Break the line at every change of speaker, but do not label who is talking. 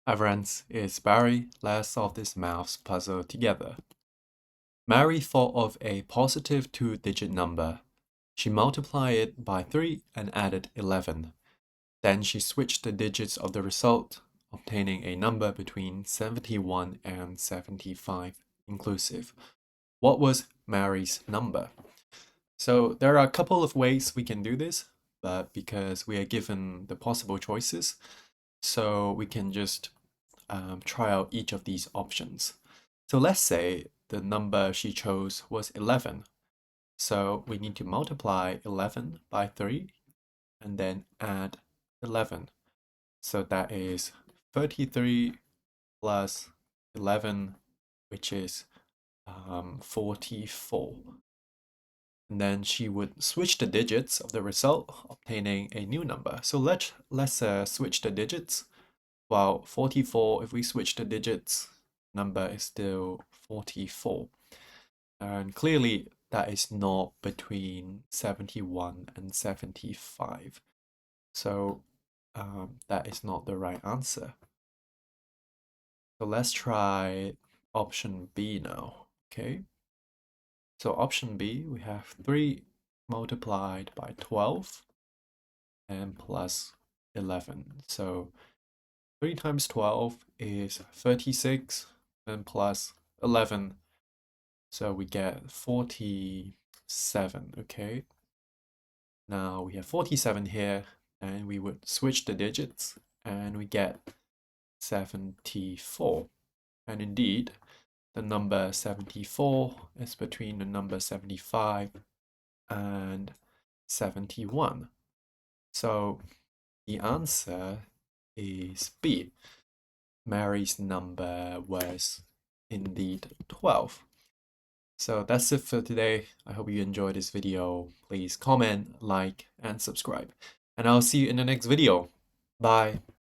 Hi friends, it's Barry. Let's solve this maths puzzle together. Mary thought of a positive two-digit number. She multiplied it by 3 and added 11. Then she switched the digits of the result, obtaining a number between 71 and 75 inclusive. What was Mary's number? So there are a couple of ways we can do this, but because we are given the possible choices, so we can just try out each of these options. So let's say the number she chose was 11. So we need to multiply 11 by 3 and then add 11. So that is 33 plus 11, which is 44. And then she would switch the digits of the result, obtaining a new number. So let's switch the digits. Well, 44, if we switch the digits, number is still 44. And clearly that is not between 71 and 75. So that is not the right answer. So let's try option B now, okay? So option B, we have 3 multiplied by 12 and plus 11. So 3 times 12 is 36 and plus 11. So we get 47, okay? Now we have 47 here, and we would switch the digits, and we get 74. And indeed, the number 74 is between the number 75 and 71. So the answer is B. Mary's number was indeed 12. So that's it for today. I hope you enjoyed this video. Please comment, like, and subscribe. And I'll see you in the next video. Bye.